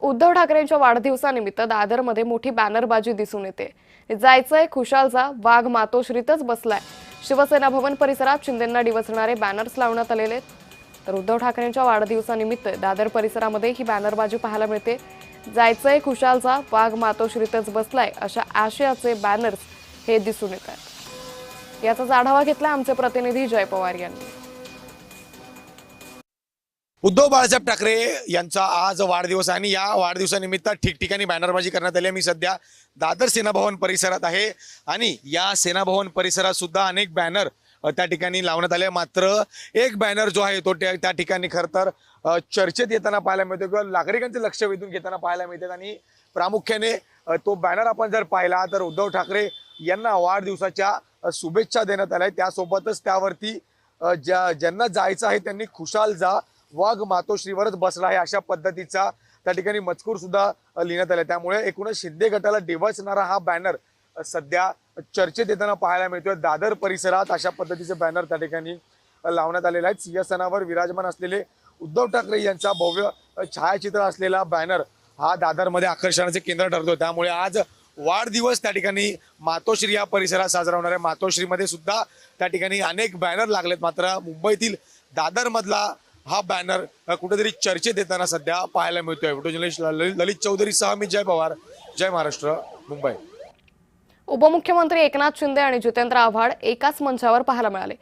उद्धव ठाकरेंच्या वाढदिवसानिमित्त दादरमध्ये मोठी बॅनरबाजी दिसून येते। जायचंय खुशाल जा, वाघ मातोश्रीतच बसलाय। शिवसेना भवन परिसरात शिंदेंना डिवचणारे बॅनर्स लावण्यात आलेले आहेत। तर उद्धव ठाकरेंच्या वाढदिवसानिमित्त दादर परिसरामध्ये ही बॅनरबाजी पाहायला मिळते। जायचंय खुशाल जा, वाघ मातोश्रीतच बसलाय अशा आशयाचे बॅनर्स हे दिसून येत आहेत। याचाच आढावा घेतला आमचे प्रतिनिधी जय पवार यांनी। उद्धव बाळासाहेब ठाकरे यांचा आज वाढदिवस आहे आणि या वाढदिवसानिमित्त ठिकठिकाणी बॅनरबाजी करण्यात आली आहे। मी सध्या दादर सेनाभवन परिसरात आहे आणि या सेनाभवन परिसरात सुद्धा अनेक बॅनर त्या ठिकाणी लावण्यात आले। मात्र एक बॅनर जो आहे तो त्या ठिकाणी खरं तर चर्चेत येताना पाहायला मिळतो किंवा नागरिकांचे लक्ष वेधून घेताना पाहायला मिळतात आणि प्रामुख्याने तो बॅनर आपण जर पाहिला तर उद्धव ठाकरे यांना वाढदिवसाच्या शुभेच्छा देण्यात आल्या। त्यासोबतच त्यावरती ज्यांना जायचं आहे त्यांनी खुशाल जा, वाघ मातोश्रीवरच बसला आहे अशा पद्धतीचा त्या ठिकाणी मजकूर सुद्धा लिहिण्यात आला। त्यामुळे एकूणच शिंदे गटाला डिवचणारा हा बॅनर सध्या चर्चेत येताना पाहायला मिळतोय। दादर परिसरात अशा पद्धतीचे बॅनर त्या ठिकाणी लावण्यात आलेले आहेत। सिंहासनावर विराजमान असलेले उद्धव ठाकरे यांचा भव्य छायाचित्र असलेला बॅनर हा दादरमध्ये आकर्षणाचे केंद्र ठरतो। त्यामुळे आज वाढदिवस त्या ठिकाणी मातोश्री या परिसरात साजरा होणार आहे। मातोश्रीमध्ये सुद्धा त्या ठिकाणी अनेक बॅनर लागलेत। मात्र मुंबईतील दादर मधला हा बॅनर कुठेतरी चर्चेत येताना सध्या पाहायला मिळतोय। व्हिडिओ जर्नलिस्ट ललित चौधरी सह मी जय पवार, जय महाराष्ट्र, मुंबई। उपमुख्यमंत्री एकनाथ शिंदे आणि जितेंद्र आव्हाड एकाच मंचावर पाहायला मिळाले।